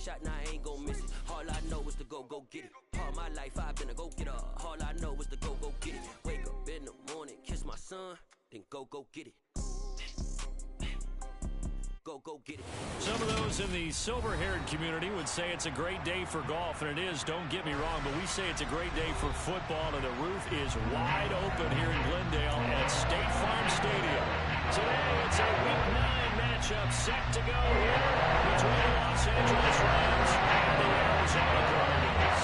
Shot now I ain't gon' miss it. All I know is to go get it. All my life I've been a go getter. All I know is to go get it. Wake up in the morning, kiss my son, then go get it. Go get it. Some of those in the silver-haired community would say it's a great day for golf, and it is, don't get me wrong, but we say it's a great day for football, and the roof is wide open here in Glendale at State Farm Stadium. Today it's a Week 9 matchup set to go here between the Los Angeles Rams and the Arizona Cardinals.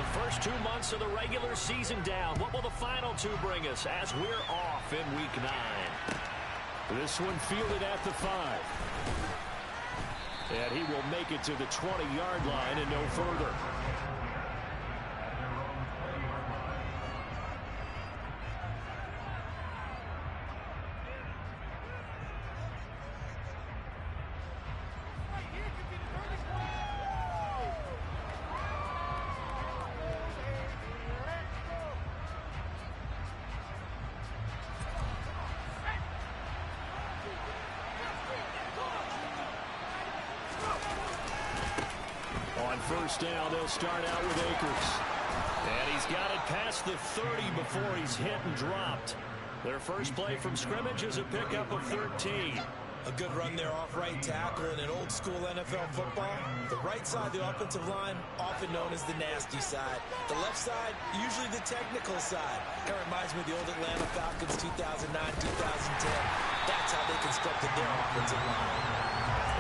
The first 2 months of the regular season down. What will the final two bring us as we're off in Week 9? This one fielded at the 5. And he will make it to the 20-yard line and no further. First down, they'll start out with Akers. And he's got it past the 30 before he's hit and dropped. Their first play from scrimmage is a pickup of 13. A good run there off right tackle in an old-school NFL football. The right side of the offensive line, often known as the nasty side. The left side, usually the technical side. Kind of reminds me of the old Atlanta Falcons 2009-2010. That's how they constructed their offensive line.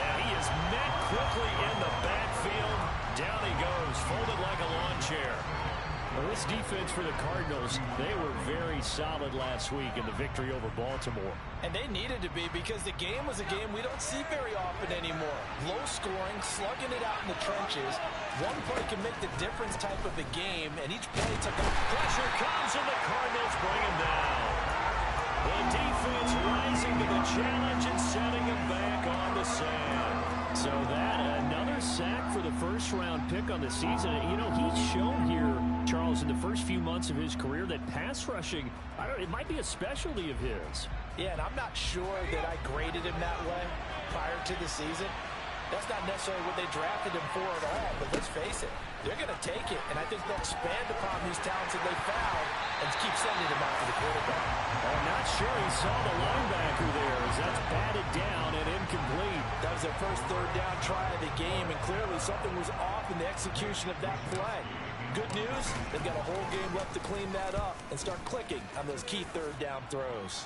And he is met quickly in the backfield. Down he goes, folded like a lawn chair. Well, this defense for the Cardinals, they were very solid last week in the victory over Baltimore. And they needed to be because the game was a game we don't see very often anymore. Low scoring, slugging it out in the trenches. One play can make the difference type of a game, and each play took a... Pressure comes, and the Cardinals bring him down. The defense rising to the challenge and setting him back on the sand. So that, another sack for the first-round pick on the season. You know, he's shown here, Charles, in the first few months of his career that pass rushing, it might be a specialty of his. Yeah, and I'm not sure that I graded him that way prior to the season. That's not necessarily what they drafted him for at all, but let's face it, they're going to take it, and I think they'll expand upon these talents that they found and keep sending them out for the quarterback. I'm not sure he saw the linebacker there as that's batted down and incomplete. That was their first third down try of the game, and clearly something was off in the execution of that play. Good news, they've got a whole game left to clean that up and start clicking on those key third down throws.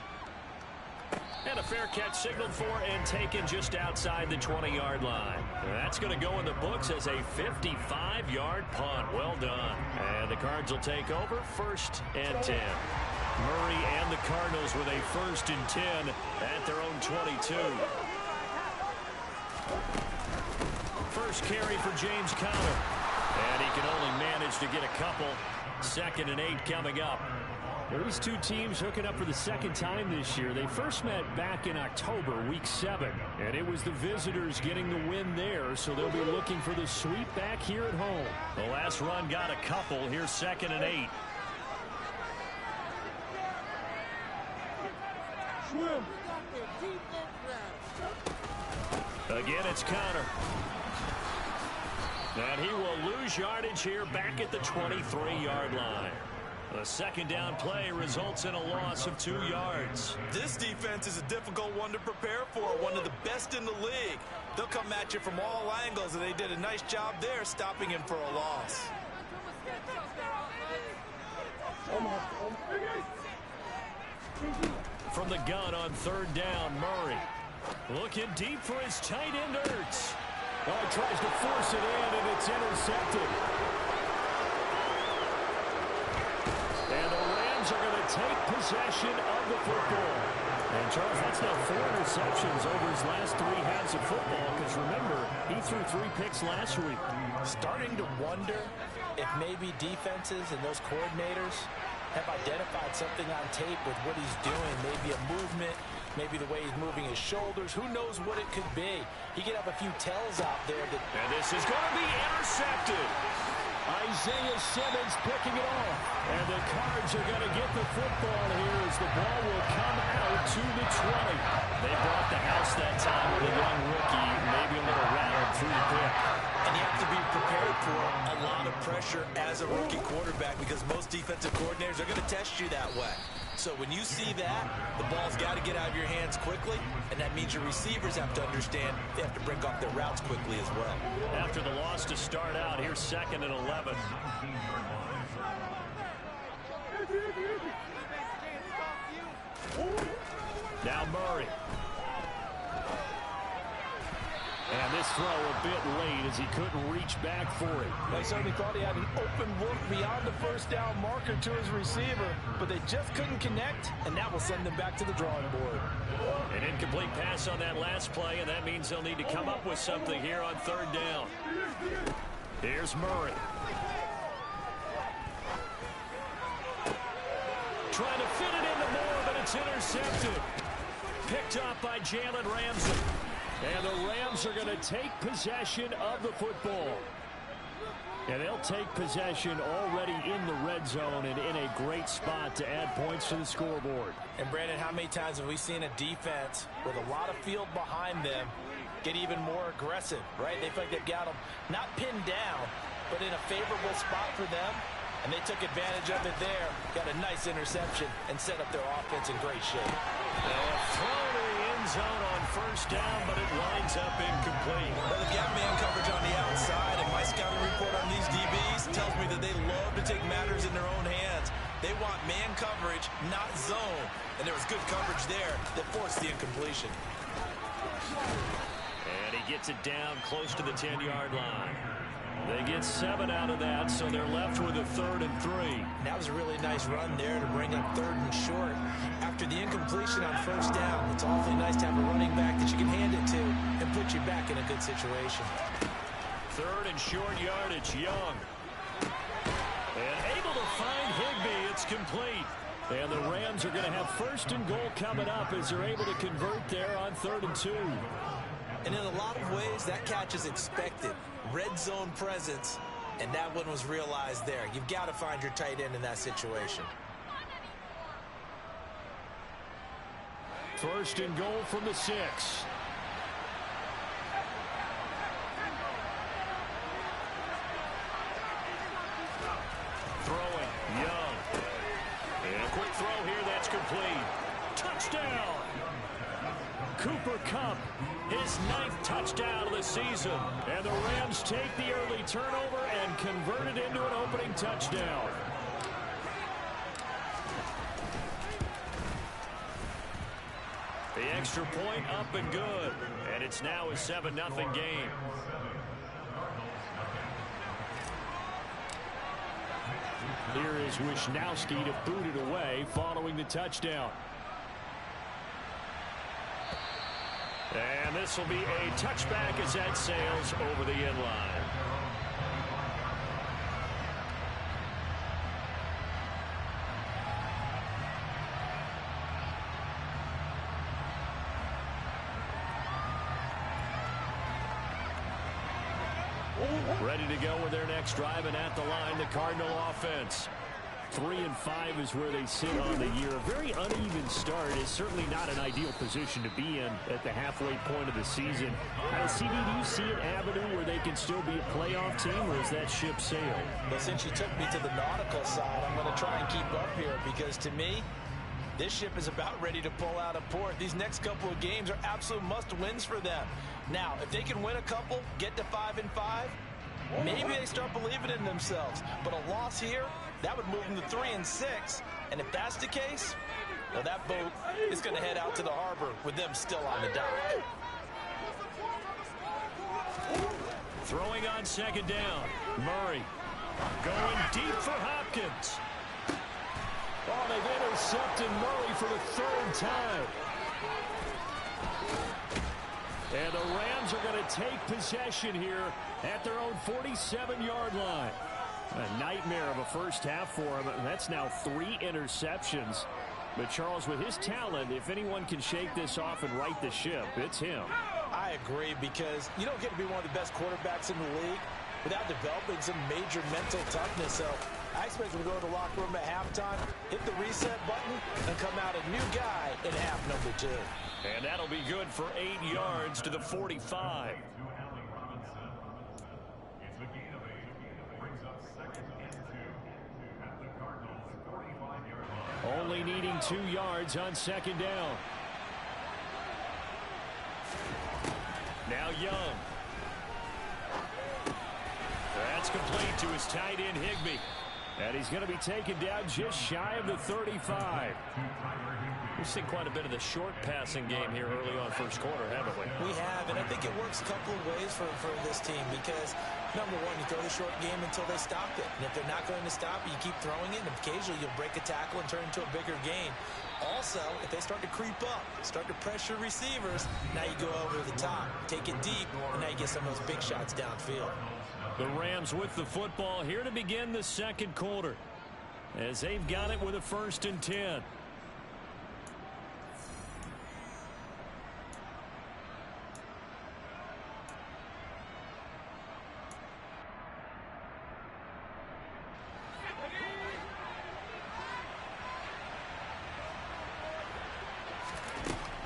And a fair catch signaled for and taken just outside the 20-yard line. That's going to go in the books as a 55-yard punt. Well done. And the Cards will take over, 1st and 10. Murray and the Cardinals with a 1st and 10 at their own 22. First carry for James Conner. And he can only manage to get a couple. 2nd and 8 coming up. These two teams hooking up for the second time this year. They first met back in October, Week 7, and it was the visitors getting the win there, so they'll be looking for the sweep back here at home. The last run got a couple. Here's 2nd and 8. Again, it's Conner. And he will lose yardage here back at the 23-yard line. The second down play results in a loss of 2 yards. This defense is a difficult one to prepare for, one of the best in the league. They'll come at you from all angles, and they did a nice job there stopping him for a loss. From the gun on 3rd down, Murray. Looking deep for his tight end, Ertz. Oh, he tries to force it in, and it's intercepted. And the Rams are going to take possession of the football. And, Charles, that's now 4 interceptions over his last 3 halves of football, because, remember, he threw 3 picks last week. Starting to wonder if maybe defenses and those coordinators have identified something on tape with what he's doing, maybe a movement, maybe the way he's moving his shoulders. Who knows what it could be? He could have a few tells out there. And this is going to be intercepted. Isaiah Simmons picking it off. And the Cards are going to get the football here as the ball will come out to the 20. They brought the house that time with a young rookie, maybe a little rattled him through the pick. And you have to be prepared for a lot of pressure as a rookie quarterback because most defensive coordinators are going to test you that way. So when you see that, the ball's got to get out of your hands quickly, and that means your receivers have to understand they have to break off their routes quickly as well. After the loss to start out, here's 2nd and 11. Now Murray. And this throw a bit late as he couldn't reach back for it. They certainly thought he had an open look beyond the first down marker to his receiver, but they just couldn't connect, and that will send them back to the drawing board. An incomplete pass on that last play, and that means they'll need to come up with something here on 3rd down. Here's Murray. Trying to fit it into Moore, but it's intercepted. Picked up by Jalen Ramsey. And the Rams are going to take possession of the football. And they'll take possession already in the red zone and in a great spot to add points to the scoreboard. And Brandon, how many times have we seen a defense with a lot of field behind them get even more aggressive, right? They feel like they've got them not pinned down, but in a favorable spot for them. And they took advantage of it there, got a nice interception, and set up their offense in great shape. Throw to the end zone on 1st down, but it winds up incomplete. Well, they've got man coverage on the outside, and my scouting report on these DBs tells me that they love to take matters in their own hands. They want man coverage, not zone. And there was good coverage there that forced the incompletion. And he gets it down close to the 10-yard line. They get 7 out of that, so they're left with a 3rd and 3. That was a really nice run there to bring up 3rd and short. After the incompletion on 1st down, it's awfully nice to have a running back that you can hand it to and put you back in a good situation. 3rd and short yardage, Young. And able to find Higbee, it's complete. And the Rams are going to have 1st and goal coming up as they're able to convert there on 3rd and 2. And in a lot of ways, that catch is expected. Red zone presence, and that one was realized there. You've got to find your tight end in that situation. 1st and goal from the 6. Throwing, Young. And a quick throw here, that's complete. Touchdown! Cooper Kupp, his 9th touchdown of the season. And the Rams take the early turnover and convert it into an opening touchdown. The extra point up and good. And it's now a 7-0 game. Here is Wisnowski to boot it away following the touchdown. And this will be a touchback as that sails over the end line. Ready to go with their next drive, and at the line, the Cardinal offense. 3-5 is where they sit on the year. A very uneven start is certainly not an ideal position to be in at the halfway point of the season. CD, do you see an avenue where they can still be a playoff team, or is that ship sailed? Well, since you took me to the nautical side, I'm going to try and keep up here because to me, this ship is about ready to pull out of port. These next couple of games are absolute must-wins for them. Now, if they can win a couple, get to 5-5, maybe they start believing in themselves. But a loss here, that would move them to 3-6. And if that's the case, well, that boat is going to head out to the harbor with them still on the dock. Throwing on 2nd down. Murray going deep for Hopkins. Oh, they've intercepted Murray for the 3rd time. And the Rams are going to take possession here at their own 47-yard line. A nightmare of a first half for him. That's now 3 interceptions. But Charles, with his talent, if anyone can shake this off and right the ship, it's him. I agree, because you don't get to be one of the best quarterbacks in the league without developing some major mental toughness. So I expect him to go to the locker room at halftime, hit the reset button, and come out a new guy in half number 2. And that'll be good for 8 yards to the 45. gain 2 yards on second down. Now Young. That's complete to his tight end, Higbee. And he's going to be taken down just shy of the 35. We've seen quite a bit of the short passing game here early on first quarter, haven't we? We have, and I think it works a couple of ways for this team because, number one, you throw the short game until they stop it. And if they're not going to stop it, you keep throwing it, and occasionally you'll break a tackle and turn into a bigger gain. Also, if they start to creep up, start to pressure receivers, now you go over the top, take it deep, and now you get some of those big shots downfield. The Rams with the football here to begin the second quarter as they've got it with a 1st and 10.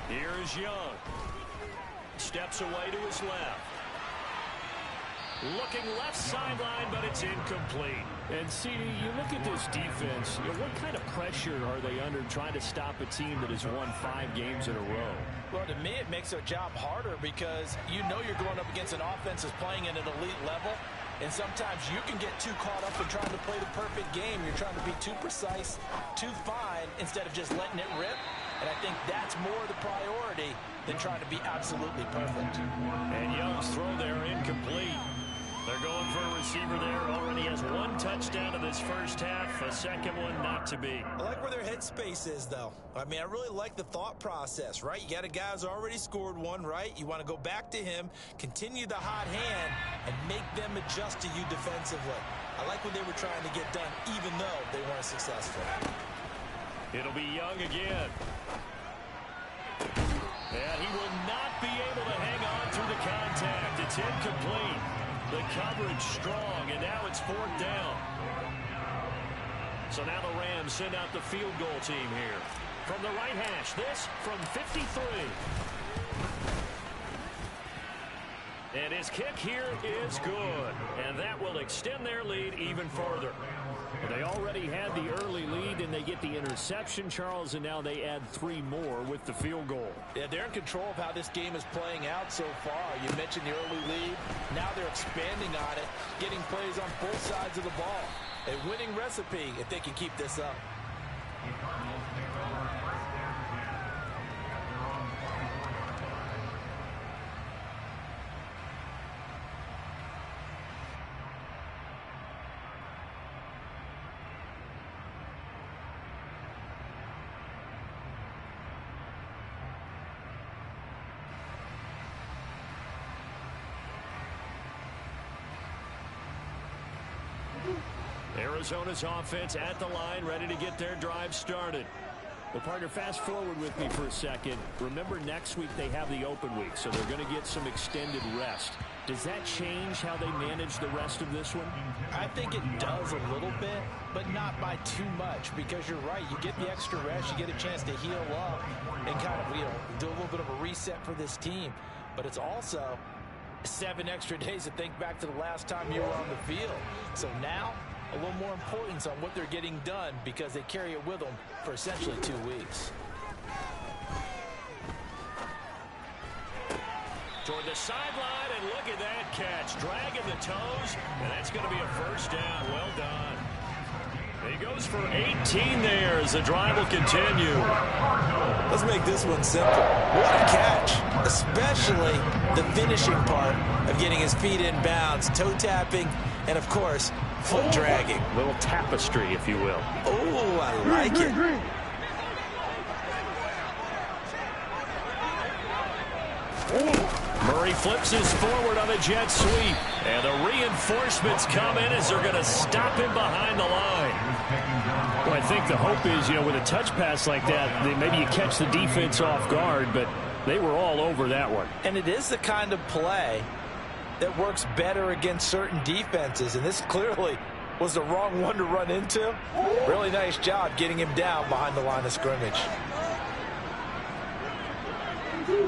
Here is Young. Steps away to his left. Looking left sideline, but it's incomplete. And CD, you look at this defense, what kind of pressure are they under trying to stop a team that has won 5 games in a row? Well, to me, it makes their job harder because you know you're going up against an offense that's playing at an elite level. And sometimes you can get too caught up in trying to play the perfect game. You're trying to be too precise, too fine, instead of just letting it rip. And I think that's more the priority than trying to be absolutely perfect. And Young's throw there incomplete. They're going for a receiver there. Already has 1 touchdown in this first half. A second one not to be. I like where their headspace is, though. I mean, I really like the thought process, right? You got a guy who's already scored 1, right? You want to go back to him, continue the hot hand, and make them adjust to you defensively. I like what they were trying to get done, even though they weren't successful. It'll be Young again. And he will not be able to hang on through the contact. It's incomplete. The coverage strong, and now it's 4th down. So now the Rams send out the field goal team here. From the right hash, this from 53. And his kick here is good. And that will extend their lead even further. They already had the early lead, and they get the interception, Charles, and now they add 3 more with the field goal. Yeah, they're in control of how this game is playing out so far. You mentioned the early lead. Now they're expanding on it, getting plays on both sides of the ball. A winning recipe if they can keep this up. Arizona's offense at the line, ready to get their drive started. Well, partner, fast forward with me for a second. Remember, next week they have the open week, so they're going to get some extended rest. Does that change how they manage the rest of this one? I think it does a little bit, but not by too much, because you're right. You get the extra rest, you get a chance to heal up and kind of, do a little bit of a reset for this team. But it's also 7 extra days to think back to the last time you were on the field. So now, a little more importance on what they're getting done because they carry it with them for essentially 2 weeks. Toward the sideline, and look at that catch. Dragging the toes, and that's going to be a 1st down. Well done. He goes for 18 there as the drive will continue. Let's make this one simple. What a catch, especially the finishing part of getting his feet in bounds, toe tapping, and of course, foot dragging. A little tapestry, if you will. Oh, I like it. Murray flips his forward on a jet sweep. And the reinforcements come in as they're going to stop him behind the line. Well, I think the hope is, with a touch pass like that, maybe you catch the defense off guard, but they were all over that one. And it is the kind of play that works better against certain defenses, and this clearly was the wrong one to run into. Really nice job getting him down behind the line of scrimmage.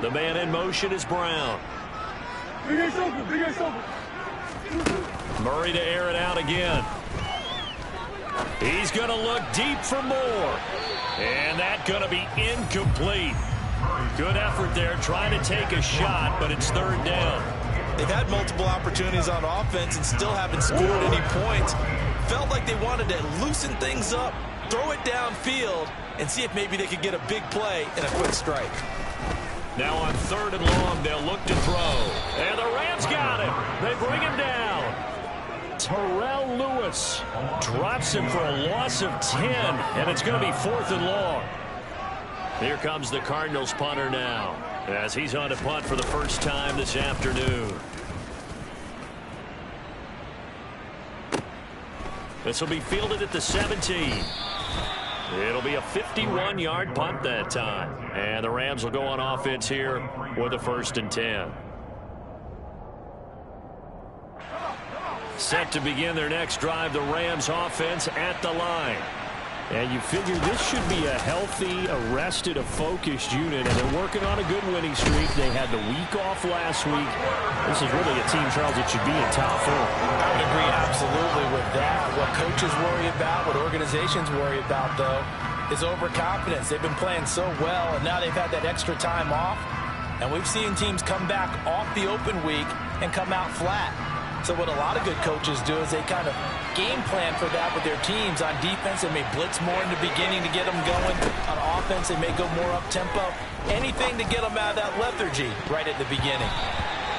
The man in motion is Brown. Murray to air it out again. He's going to look deep for more. And that going to be incomplete. Good effort there, trying to take a shot, but it's third down. They've had multiple opportunities on offense and still haven't scored any points. Felt like they wanted to loosen things up, throw it downfield, and see if maybe they could get a big play and a quick strike. Now on third and long, they'll look to throw. And the Rams got him. They bring him down. Terrell Lewis drops him for a loss of 10, and it's going to be fourth and long. Here comes the Cardinals punter now, as he's on to punt for the first time this afternoon. This will be fielded at the 17. It'll be a 51-yard punt that time. And the Rams will go on offense here with a 1st and 10. Set to begin their next drive, the Rams offense at the line. And you figure this should be a healthy, arrested, a focused unit, and they're working on a good winning streak. They had the week off last week. This is really a team, Charles, that should be in top form. I would agree absolutely with that. What coaches worry about, what organizations worry about, though, is overconfidence. They've been playing so well, and now they've had that extra time off. And we've seen teams come back off the open week and come out flat. So what a lot of good coaches do is they kind of game plan for that with their teams. On defense, they may blitz more in the beginning to get them going. On offense, they may go more up-tempo. Anything to get them out of that lethargy right at the beginning.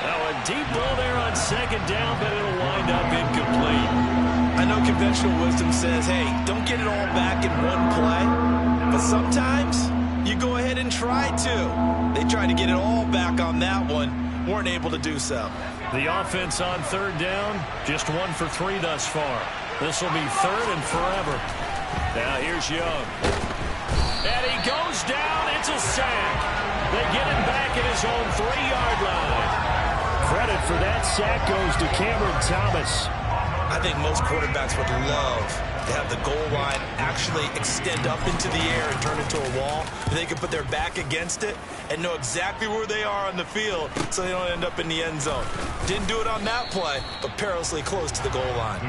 Now a deep ball there on second down, but it'll wind up incomplete. I know conventional wisdom says, hey, don't get it all back in one play. But sometimes you go ahead and try to. They tried to get it all back on that one. Weren't able to do so. The offense on third down, just 1 for 3 thus far. This will be third and forever. Now here's Young. And he goes down. It's a sack. They get him back at his own 3-yard line. Credit for that sack goes to Cameron Thomas. I think most quarterbacks would love to have the goal line actually extend up into the air and turn into a wall. They can put their back against it and know exactly where they are on the field so they don't end up in the end zone. Didn't do it on that play, but perilously close to the goal line.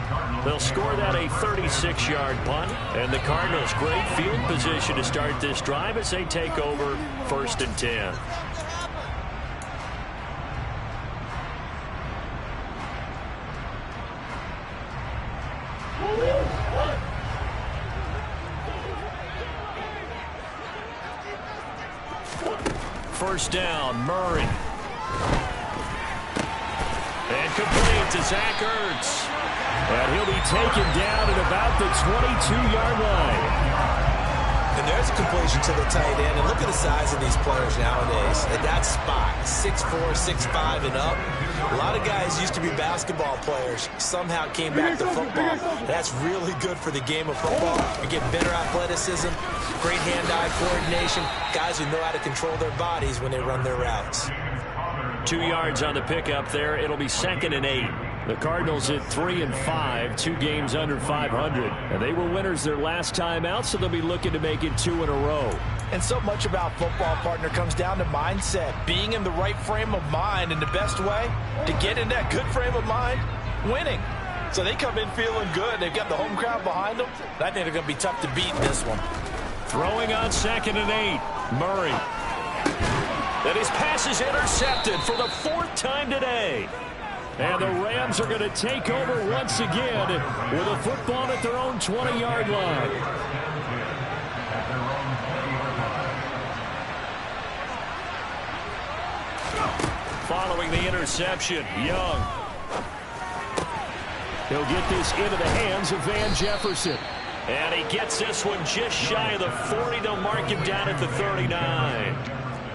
They'll score that a 36-yard punt, and the Cardinals great field position to start this drive as they take over 1st and 10. First down, Murray. And complete to Zach Ertz. And he'll be taken down at about the 22-yard line. And there's a completion to the tight end. And look at the size of these players nowadays. At that spot, 6'4", 6'5", and up. A lot of guys used to be basketball players. Somehow came back to football. That's really good for the game of football. You get better athleticism, great hand-eye coordination, guys who know how to control their bodies when they run their routes. 2 yards on the pickup there. It'll be 2nd and 8. The Cardinals at 3-5, 2 games under 500. And they were winners their last time out, so they'll be looking to make it 2 in a row. And so much about football, partner, comes down to mindset. Being in the right frame of mind, and the best way to get in that good frame of mind, winning. So they come in feeling good. They've got the home crowd behind them. I think they're going to be tough to beat in this one. Throwing on 2nd and 8, Murray. And his pass is intercepted for the 4th time today. And the Rams are going to take over once again with a football at their own 20-yard line. Following the interception, Young. He'll get this into the hands of Van Jefferson. And he gets this one just shy of the 40. They'll mark him down at the 39.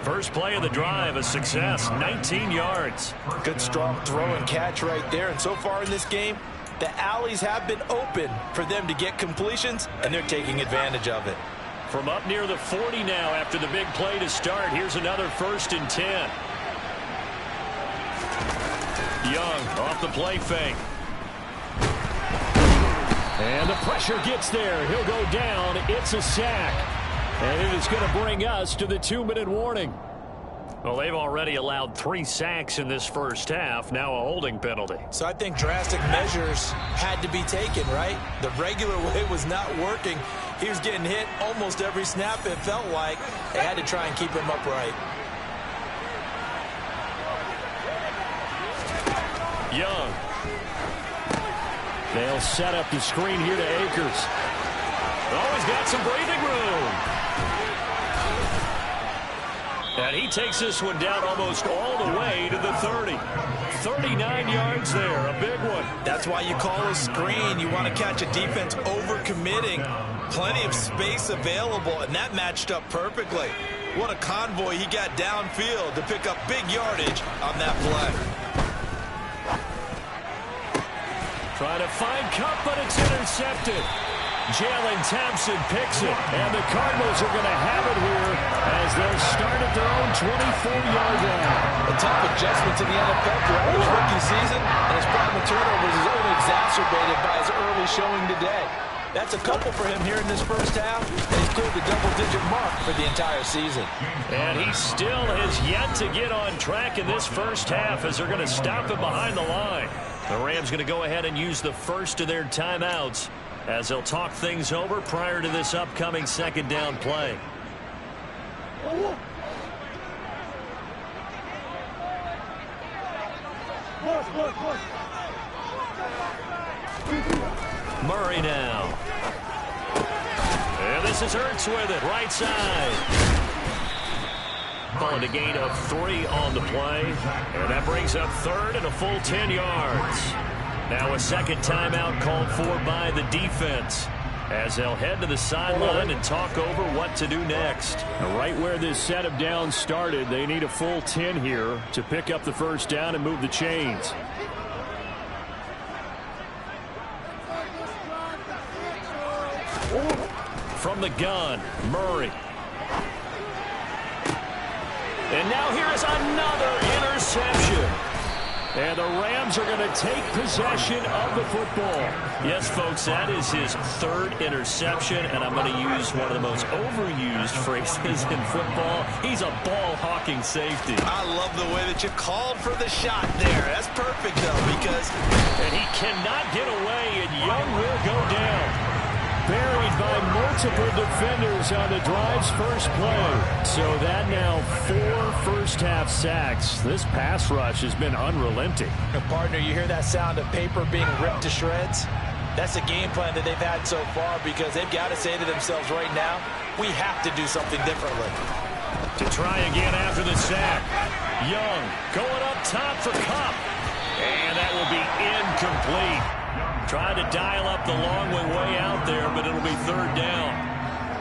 First play of the drive, a success, 19 yards. Good strong throw and catch right there. And so far in this game, the alleys have been open for them to get completions, and they're taking advantage of it. From up near the 40 now after the big play to start, here's another 1st and 10. Young off the play fake. And the pressure gets there. He'll go down. It's a sack. And it is going to bring us to the 2-minute warning. Well, they've already allowed 3 sacks in this first half. Now a holding penalty. So I think drastic measures had to be taken, right? The regular way was not working. He was getting hit almost every snap, it felt like. They had to try and keep him upright. Young. They'll set up the screen here to Akers. Oh, he's got some breathing room. And he takes this one down almost all the way to the 30. 39 yards there, a big one. That's why you call a screen. You want to catch a defense over-committing. Plenty of space available, and that matched up perfectly. What a convoy he got downfield to pick up big yardage on that play. Trying to find Kupp, but it's intercepted. Jalen Thompson picks it, and the Cardinals are going to have it here as they'll start at their own 24-yard line. A tough adjustment to the NFL throughout his rookie season, and his problem with turnovers is only exacerbated by his early showing today. That's a couple for him here in this first half, and he's cleared the double-digit mark for the entire season. And he still has yet to get on track in this first half as they're going to stop him behind the line. The Rams going to go ahead and use the first of their timeouts as they'll talk things over prior to this upcoming second down play. Murray now. And this is Ertz with it, right side. Calling a gain of 3 on the play. And that brings up third and a full 10 yards. Now a second timeout called for by the defense as they'll head to the sideline and talk over what to do next. Now, right where this set of downs started, they need a full 10 here to pick up the first down and move the chains. From the gun, Murray. And now here is another interception. And the Rams are going to take possession of the football. Yes, folks, that is his third interception, and I'm going to use one of the most overused phrases in football. He's a ball-hawking safety. I love the way that you called for the shot there. That's perfect, though, because... And he cannot get away, and Young will go down. Buried by multiple defenders on the drive's first play. So that now 4 first-half sacks. This pass rush has been unrelenting. Partner, you hear that sound of paper being ripped to shreds? That's the game plan that they've had so far because they've got to say to themselves right now, we have to do something differently. To try again after the sack. Young going up top for Kupp. And that will be incomplete. Tried to dial up the long way out there, but it'll be third down.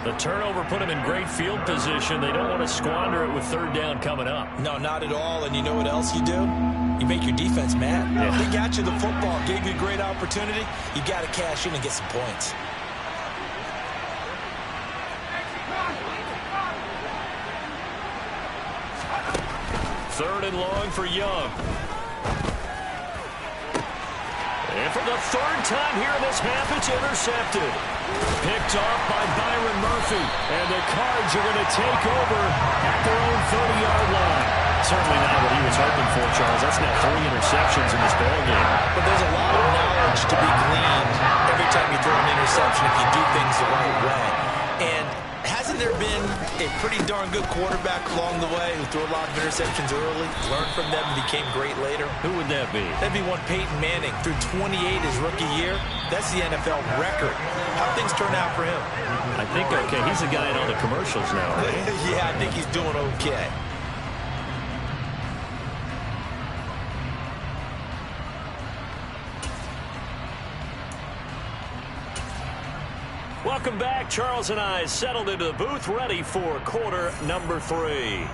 The turnover put him in great field position. They don't want to squander it with third down coming up. No, not at all. And you know what else you do? You make your defense mad. Yeah. They got you the football, gave you a great opportunity. You got to cash in and get some points. Third and long for Young. And for the third time here in this half, it's intercepted. Picked off by Byron Murphy. And the Cards are going to take over at their own 30-yard line. Certainly not what he was hoping for, Charles. That's now 3 interceptions in this ballgame. But there's a lot of knowledge to be gleaned every time you throw an interception if you do things the right way. And hasn't there been a pretty darn good quarterback along the way who threw a lot of interceptions early, learned from them, and became great later? Who would that be? That'd be one Peyton Manning. Threw 28 his rookie year. That's the NFL record. How things turn out for him? I think, okay, he's a guy in all the commercials now, right? Yeah, I think he's doing okay. Welcome back. Charles and I settled into the booth, ready for quarter number 3.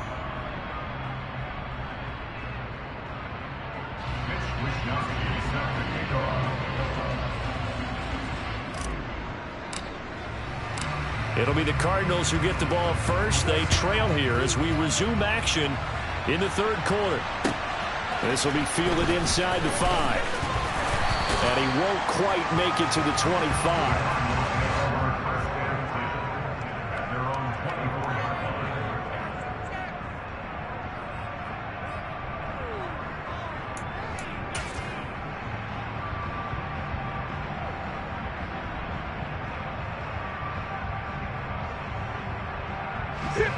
It'll be the Cardinals who get the ball first. They trail here as we resume action in the third quarter. This will be fielded inside the 5. And he won't quite make it to the 25.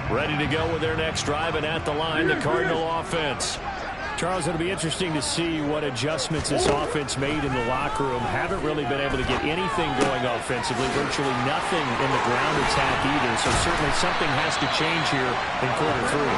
Ready to go with their next drive, and at the line, the Cardinal offense. Charles, it'll be interesting to see what adjustments this offense made in the locker room. Haven't really been able to get anything going offensively, virtually nothing in the ground attack either. So certainly something has to change here in quarter three.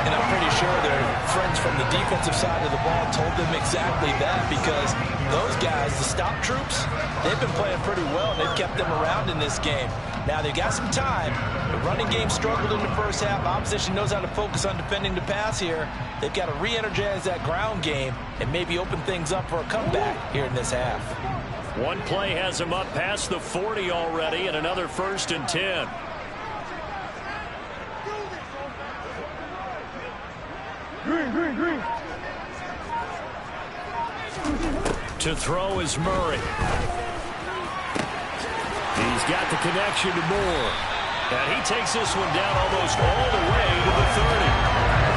And I'm pretty sure their friends from the defensive side of the ball told them exactly that, because those guys, the stop troops, they've been playing pretty well, and they've kept them around in this game. Now, they've got some time. The running game struggled in the first half. Opposition knows how to focus on defending the pass here. They've got to re-energize that ground game and maybe open things up for a comeback here in this half. One play has him up past the 40 already, and another 1st and 10. Green. To throw is Murray. He's got the connection to Moore. And he takes this one down almost all the way to the 30.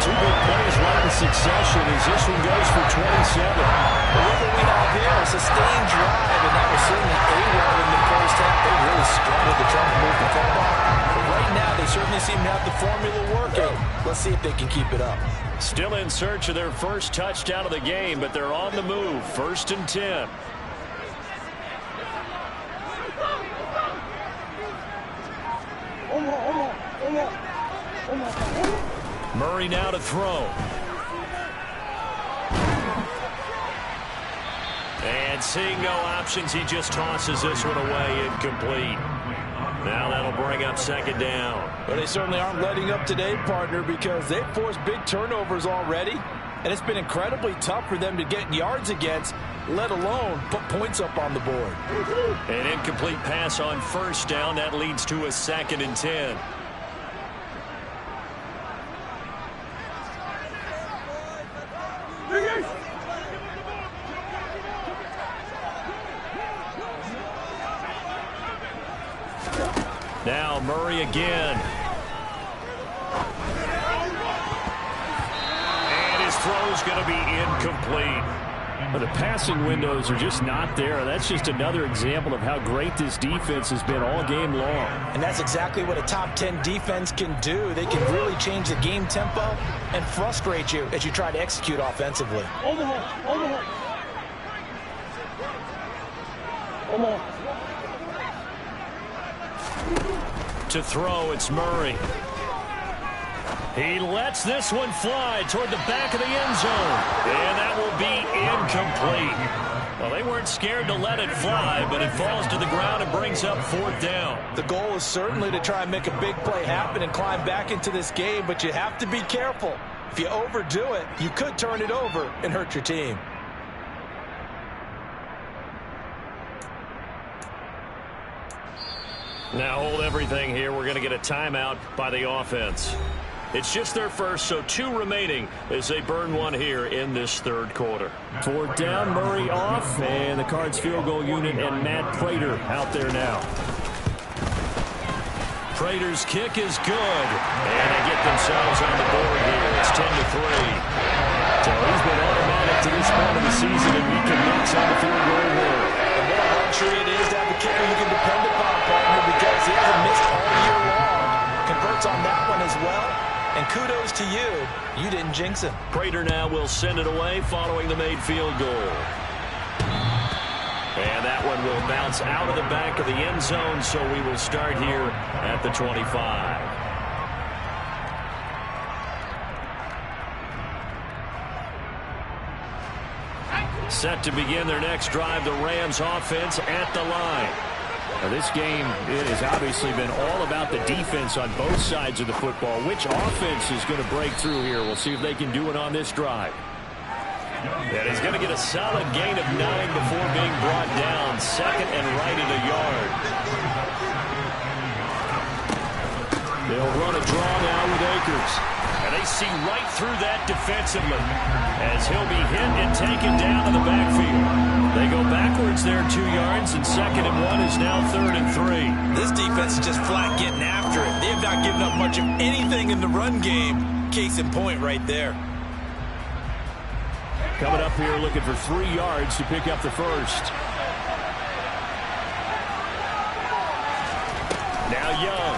Two big plays right in succession as this one goes for 27. What we have here, a sustained drive, and that was certainly A-well in the first half. They really struggled to try to move the football. But right now, they certainly seem to have the formula working. Let's see if they can keep it up. Still in search of their first touchdown of the game, but they're on the move. 1st and 10. Murray now to throw. And seeing no options, he just tosses this one away, incomplete. Now that'll bring up 2nd down. Well, they certainly aren't letting up today, partner, because they've forced big turnovers already, and it's been incredibly tough for them to get yards against, let alone put points up on the board. An incomplete pass on 1st down. That leads to a 2nd and 10. Now Murray again. And his throw's going to be incomplete. Well, the passing windows are just not there. That's just another example of how great this defense has been all game long. And that's exactly what a top 10 defense can do. They can really change the game tempo and frustrate you as you try to execute offensively. Omaha. To throw, it's Murray. He lets this one fly toward the back of the end zone. And that will be incomplete. Well, they weren't scared to let it fly, but it falls to the ground and brings up 4th down. The goal is certainly to try and make a big play happen and climb back into this game, but you have to be careful. If you overdo it, you could turn it over and hurt your team. Now hold everything here. We're going to get a timeout by the offense. It's just their first, so 2 remaining as they burn one here in this 3rd quarter. 4th down, Murray off, and the Cards field goal unit and Matt Prater out there now. Prater's kick is good, and they get themselves on the board here. It's 10-3. So he's been automatic to this point of the season, and he commits on the field goal here. And what a luxury it is to have a kicker you can depend upon, partner, because he hasn't missed all year long. Converts on that one as well. And kudos to you. You didn't jinx him. Prater now will send it away following the made field goal. And that one will bounce out of the back of the end zone, so we will start here at the 25. Set to begin their next drive, the Rams offense at the line. Now, this game, it has obviously been all about the defense on both sides of the football. Which offense is going to break through here? We'll see if they can do it on this drive. And he's going to get a solid gain of 9 before being brought down. 2nd and right at a yard. They'll run a draw now with Akers. And they see right through that defensively as he'll be hit and taken down to the backfield. They go backwards there 2 yards, and 2nd and 1 is now 3rd and 3. This defense is just flat getting after it. They have not given up much of anything in the run game. Case in point right there. Coming up here looking for 3 yards to pick up the first. Now Young.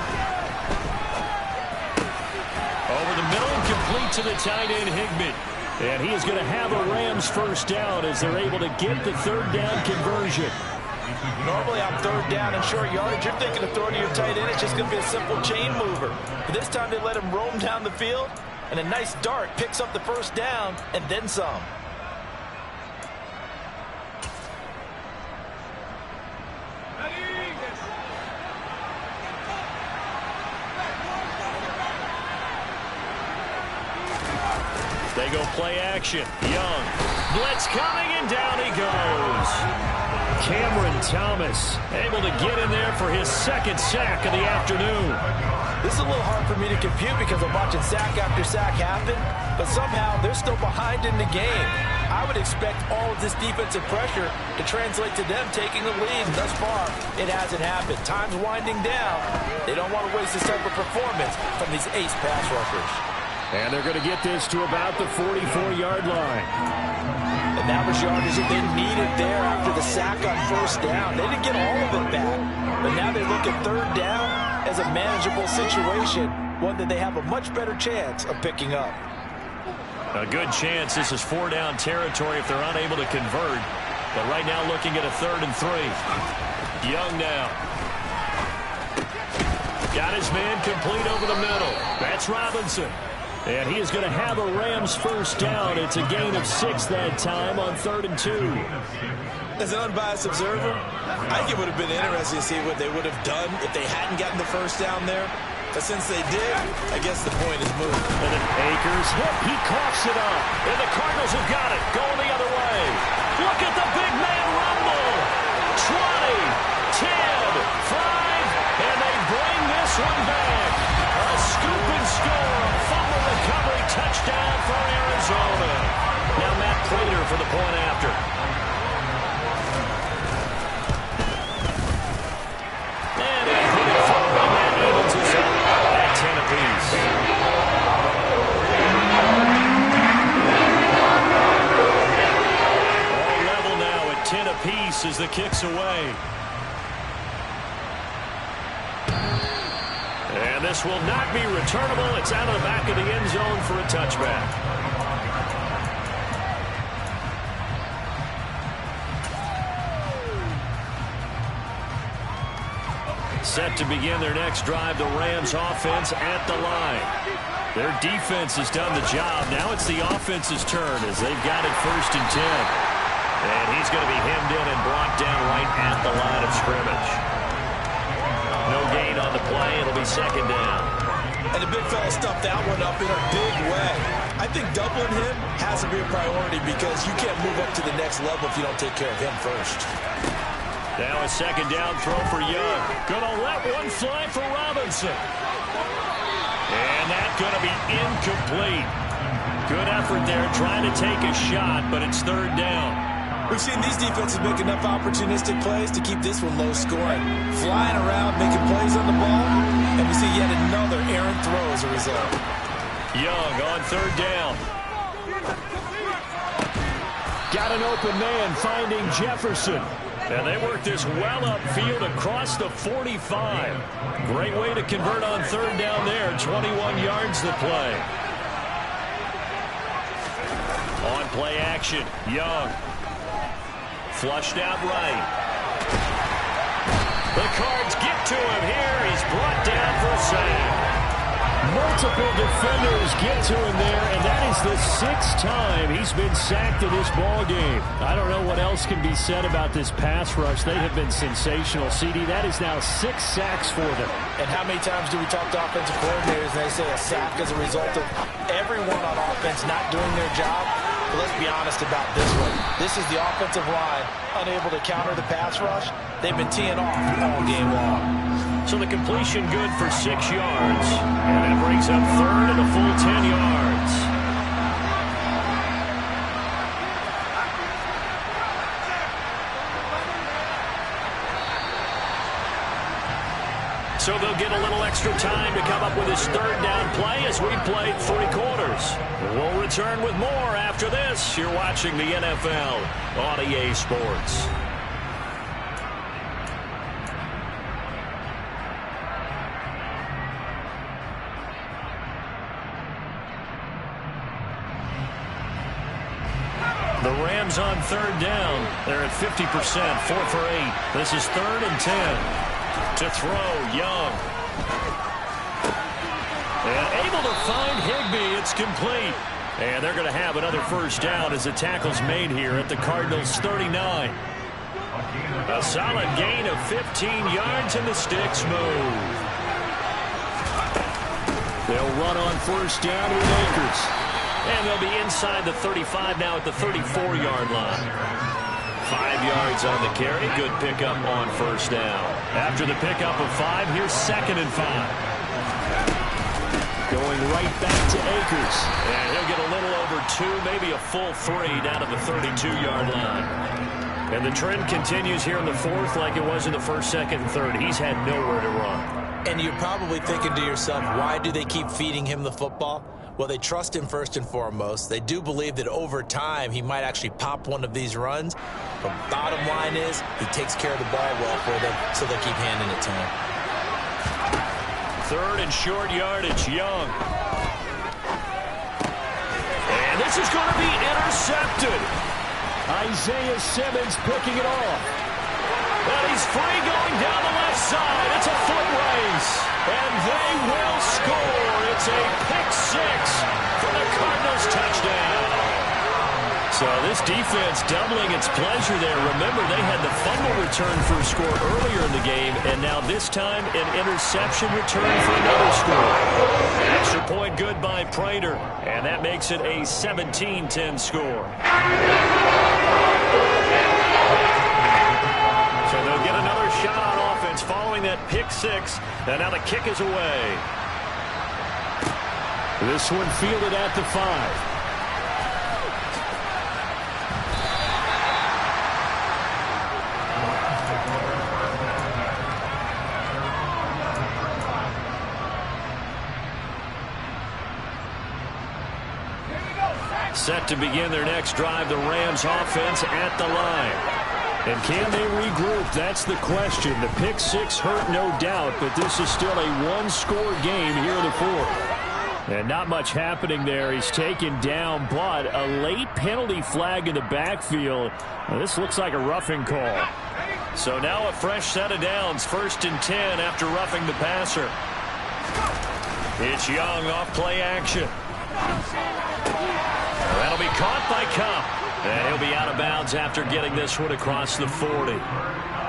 out to the tight end, Higbee. And he is going to have a Rams first down as they're able to get the third down conversion. Normally on third down and short yardage, you're thinking of throwing to your tight end. It's just going to be a simple chain mover. But this time they let him roam down the field, and a nice dart picks up the first down and then some. They go play action. Young. Blitz coming, and down he goes. Cameron Thomas able to get in there for his second sack of the afternoon. This is a little hard for me to compute because I'm watching sack after sack happen, but somehow they're still behind in the game. I would expect all of this defensive pressure to translate to them taking the lead. Thus far, it hasn't happened. Time's winding down. They don't want to waste this type of performance from these ace pass rushers. And they're going to get this to about the 44-yard line. And that was yardage that they needed there after the sack on first down. They didn't get all of it back, but now they look at third down as a manageable situation, one that they have a much better chance of picking up. A good chance this is 4-down territory if they're unable to convert. But right now looking at a 3rd and 3. Young now. Got his man complete over the middle. That's Robinson. And he is going to have a Rams first down. It's a gain of 6 that time on 3rd and 2. As an unbiased observer, I think it would have been interesting to see what they would have done if they hadn't gotten the first down there. But since they did, I guess the point is moved. And then Akers hit. He coughs it up. And the Cardinals have got it. Going the other way. Look at the big man rumble. 20, 10, 5, and they bring this one back. A scoop and score. Fumble recovery touchdown for Arizona. Now Matt Prater for the point after. And a hit fumble. That evens us up at 10 apiece. All level now at 10 apiece as the kick's away. And this will not be returnable. It's out of the back of the end zone for a touchback. Set to begin their next drive, the Rams offense at the line. Their defense has done the job. Now it's the offense's turn as they've got it 1st and 10. And he's going to be hemmed in and brought down right at the line of scrimmage. No gain on the play. It'll be 2nd down. And the big fella stuffed that one up in a big way. I think doubling him has to be a priority because you can't move up to the next level if you don't take care of him first. Now a 2nd down throw for Young. Gonna let one fly for Robinson. And that's gonna be incomplete. Good effort there trying to take a shot, but it's 3rd down. We've seen these defenses make enough opportunistic plays to keep this one low scoring. Flying around, making plays on the ball, and we see yet another errant throw as a result. Young on 3rd down. Got an open man finding Jefferson. And they work this well upfield across the 45. Great way to convert on 3rd down there. 21 yards to play. On play action, Young. Flushed out right. The Cards get to him here. He's brought down for a sack. Multiple defenders get to him there, and that is the 6th time he's been sacked in this ball game. I don't know what else can be said about this pass rush. They have been sensational. CD, that is now 6 sacks for them. And how many times do we talk to offensive coordinators and they say a sack is a result of everyone on offense not doing their job? But let's be honest about this one. This is the offensive line unable to counter the pass rush. They've been teeing off all game long. So the completion good for 6 yards. And that brings up 3rd and a full 10 yards. So they'll get a little extra time to come up with his 3rd down play as we played 3 quarters. We'll return with more after this. You're watching the NFL on EA Sports. Rams on third down. They're at 50%, 4 for 8. This is 3rd and 10. To throw, Young. And able to find Higbee. It's complete. And they're going to have another first down as the tackle's made here at the Cardinals' 39. A solid gain of 15 yards, and the sticks move. They'll run on first down with Akers. And they'll be inside the 35 now at the 34-yard line. 5 yards on the carry. Good pickup on first down. After the pickup of 5, here's 2nd and 5. Going right back to Akers. And he'll get a little over 2, maybe a full 3 down to the 32-yard line. And the trend continues here in the 4th like it was in the 1st, 2nd, and 3rd. He's had nowhere to run. And you're probably thinking to yourself, why do they keep feeding him the football? Well, they trust him first and foremost. They do believe that over time he might actually pop one of these runs. But bottom line is he takes care of the ball well for them, so they keep handing it to him. 3rd and short yardage, Young. And this is going to be intercepted. Isaiah Simmons picking it off. But he's free going down the left side. It's a foot race. And they will score. It's a pick-6 for the Cardinals touchdown. So this defense doubling its pleasure there. Remember, they had the fumble return for a score earlier in the game, and now this time an interception return for another score. Extra point good by Prater, and that makes it a 17-10 score. So they'll get another shot on offense following that pick-6, and now the kick is away. This one fielded at the 5. Set to begin their next drive, the Rams offense at the line. And can they regroup? That's the question. The pick-6 hurt, no doubt, but this is still a one-score game here in the 4th. And not much happening there. He's taken down, but a late penalty flag in the backfield. Now, this looks like a roughing call. So now a fresh set of downs, 1st and 10 after roughing the passer. It's Young off play action. That'll be caught by Kupp. And he'll be out of bounds after getting this one across the 40.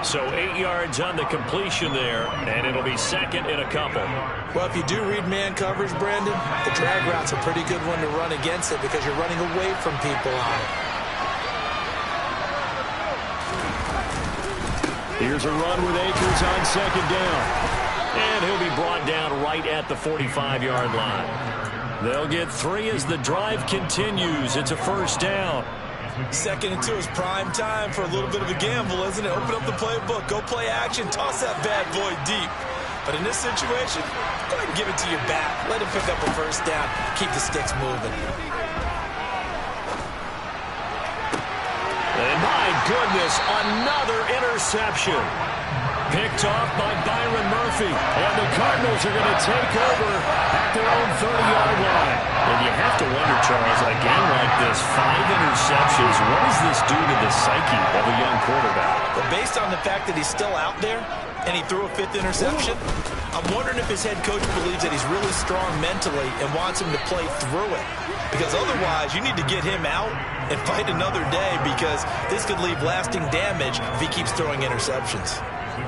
So 8 yards on the completion there, and it'll be 2nd and a couple. Well, if you do read man coverage, Brandon, the drag route's a pretty good one to run against it because you're running away from people on it. Here's a run with Akers on 2nd down. And he'll be brought down right at the 45-yard line. They'll get 3 as the drive continues. It's a first down. 2nd and 2 is prime time for a little bit of a gamble, isn't it? Open up the playbook, go play action, toss that bad boy deep. But in this situation, go ahead and give it to your back. Let him pick up a first down. Keep the sticks moving. And my goodness, another interception. Picked off by Byron Murphy. And the Cardinals are going to take over at their own 30-yard line. And you have to wonder, Charles, a game like this, 5 interceptions, what does this do to the psyche of a young quarterback? Well, based on the fact that he's still out there and he threw a 5th interception, I'm wondering if his head coach believes that he's really strong mentally and wants him to play through it. Because otherwise, you need to get him out and fight another day because this could leave lasting damage if he keeps throwing interceptions.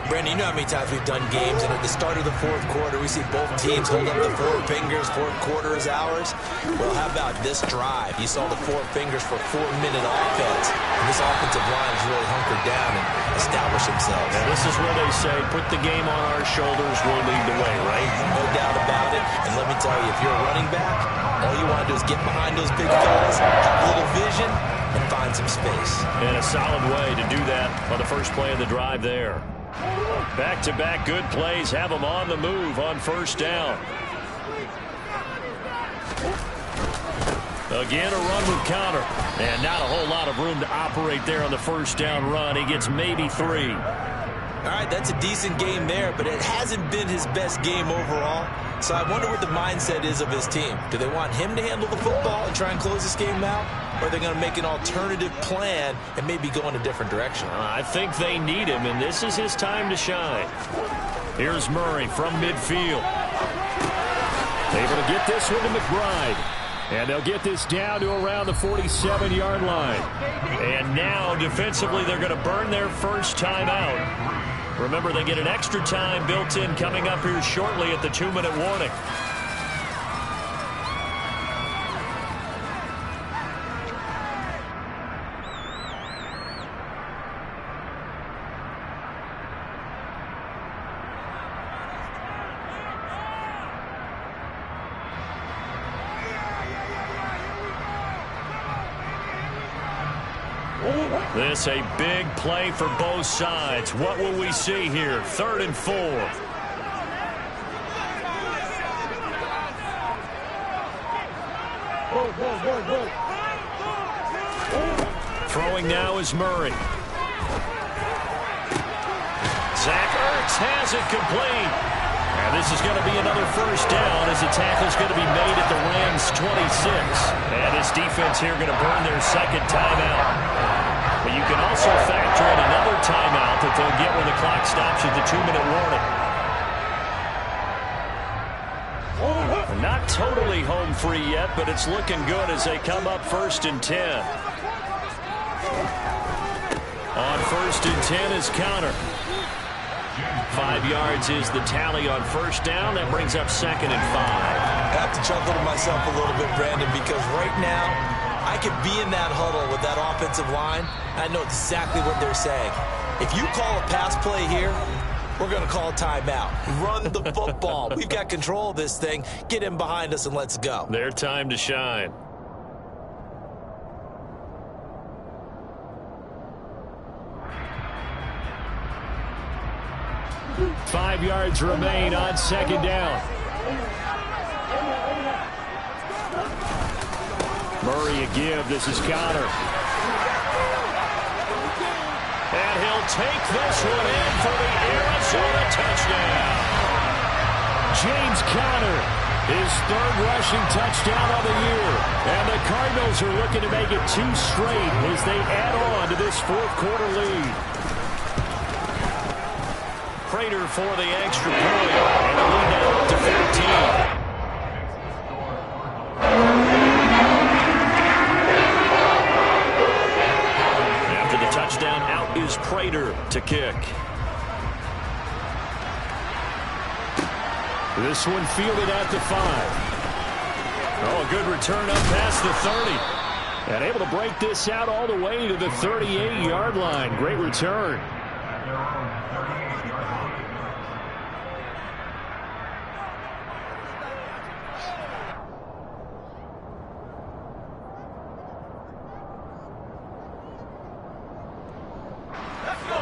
Brandon, you know how many times we've done games, and at the start of the 4th quarter, we see both teams hold up the 4 fingers, 4th quarter is ours. Well, how about this drive? You saw the 4 fingers for 4-minute offense, and this offensive line has really hunkered down and established themselves. And this is where they say, put the game on our shoulders, we'll lead the way, right? No doubt about it, and let me tell you, if you're a running back, all you want to do is get behind those big fellas, have a little vision, and find some space. And a solid way to do that on the first play of the drive there. Back-to-back good plays have them on the move on first down. Again, a run with Conner. And not a whole lot of room to operate there on the first down run. He gets maybe 3. All right, that's a decent game there, but it hasn't been his best game overall. So I wonder what the mindset is of his team. Do they want him to handle the football and try and close this game out? or they're going to make an alternative plan and maybe go in a different direction? I think they need him, and this is his time to shine. Here's Murray from midfield. Able to get this one to McBride. And they'll get this down to around the 47-yard line. And now, defensively, they're going to burn their first timeout. Remember, they get an extra time built in coming up here shortly at the 2-minute warning. This a big play for both sides. What will we see here? 3rd and 4. Throwing now is Murray. Zach Ertz has it complete. And this is going to be another first down as the tackle is going to be made at the Rams' 26. And this defense here going to burn their second timeout. But you can also factor in another timeout that they'll get when the clock stops at the 2-minute warning. They're not totally home free yet, but it's looking good as they come up 1st and 10. On 1st and 10 is Conner. 5 yards is the tally on first down. That brings up 2nd and 5. I have to chuckle to myself a little bit, Brandon, because right now I could be in that huddle with that offensive line. I know exactly what they're saying. If you call a pass play here, we're going to call a timeout. Run the football. We've got control of this thing. Get in behind us and let's go. Their time to shine. Five yards remain on 2nd down. Murray a give. This is Conner. And he'll take this one in for the Arizona touchdown. James Conner, his 3rd rushing touchdown of the year. And the Cardinals are looking to make it 2 straight as they add on to this 4th quarter lead. Prater for the extra point. And the lead now up to 13. Touchdown, out is Prater to kick. This one fielded at the 5. Oh, a good return up past the 30. And able to break this out all the way to the 38-yard line. Great return.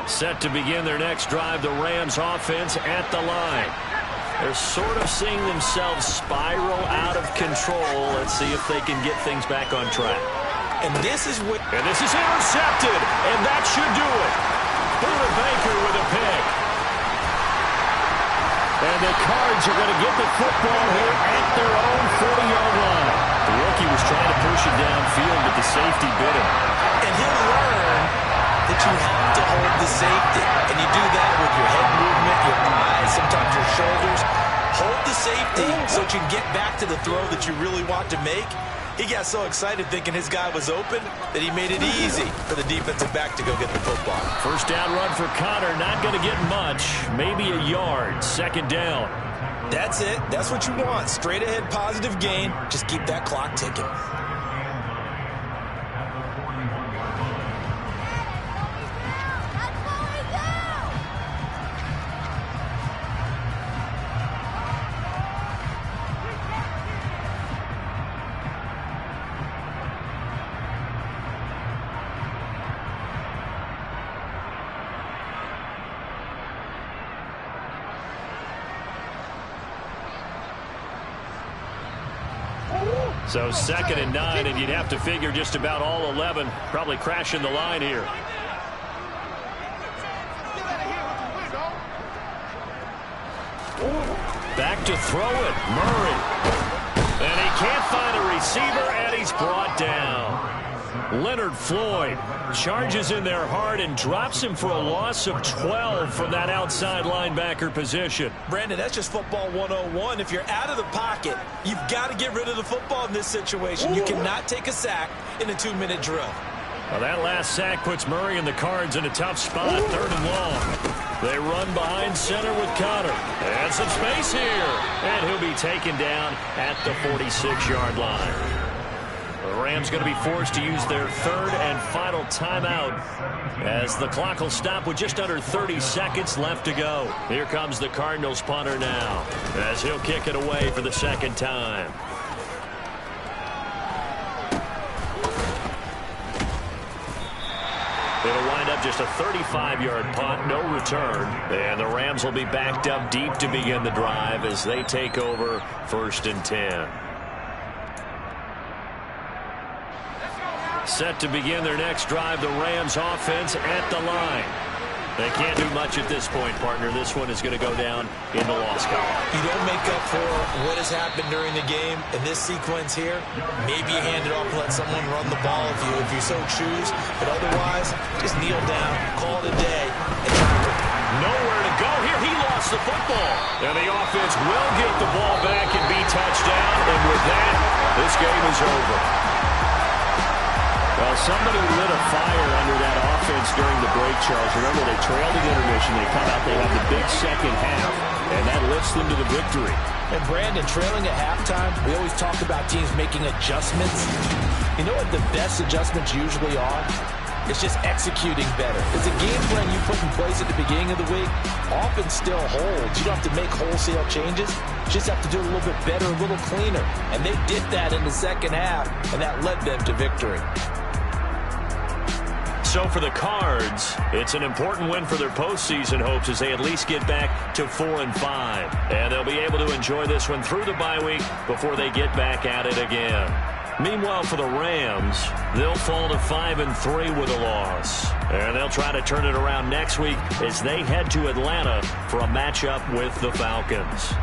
Set to begin their next drive, the Rams offense at the line. They're sort of seeing themselves spiral out of control. Let's see if they can get things back on track. And this is intercepted, and that should do it. Buda Baker with a pick. And the Cards are going to get the football here at their own 40-yard line. The rookie was trying to push it downfield, but the safety bit him. And he'll learn that you have to hold the safety. And you do that with your head movement, your eyes, sometimes your shoulders. Hold the safety so that you can get back to the throw that you really want to make. He got so excited thinking his guy was open that he made it easy for the defensive back to go get the football. First down run for Conner, not going to get much. Maybe a yard. 2nd down. That's it. That's what you want. Straight ahead positive gain. Just keep that clock ticking. So 2nd and 9, and you'd have to figure just about all 11 probably crashing the line here. Back to throw it, Murray. And he can't find a receiver, and he's brought down. Leonard Floyd charges in there hard and drops him for a loss of 12 from that outside linebacker position. Brandon, that's just football 101. If you're out of the pocket, you've got to get rid of the football in this situation. You cannot take a sack in a 2-minute drill. Well, that last sack puts Murray and the Cards in a tough spot, 3rd and long. They run behind center with Connor. And some space here. And he'll be taken down at the 46-yard line. The Rams going to be forced to use their 3rd and final timeout as the clock will stop with just under 30 seconds left to go. Here comes the Cardinals punter now as he'll kick it away for the 2nd time. It'll wind up just a 35-yard punt, no return. And the Rams will be backed up deep to begin the drive as they take over 1st and 10. Set to begin their next drive, the Rams offense at the line. They can't do much at this point, partner. This one is going to go down in the loss column. You don't make up for what has happened during the game in this sequence here. Maybe you hand it off and let someone run the ball if you so choose. But otherwise, just kneel down, call it a day, and tackle. Nowhere to go here. He lost the football. And the offense will get the ball back and be touchdown. And with that, this game is over. Well, somebody lit a fire under that offense during the break, Charles. Remember, they trailed the intermission. They come out, they have the big second half, and that lifts them to the victory. And, Brandon, trailing at halftime, we always talk about teams making adjustments. You know what the best adjustments usually are? It's just executing better. It's a game plan you put in place at the beginning of the week often still holds. You don't have to make wholesale changes. You just have to do it a little bit better, a little cleaner. And they did that in the second half, and that led them to victory. So for the Cards, it's an important win for their postseason hopes as they at least get back to 4-5. And they'll be able to enjoy this one through the bye week before they get back at it again. Meanwhile, for the Rams, they'll fall to 5-3 with a loss. And they'll try to turn it around next week as they head to Atlanta for a matchup with the Falcons.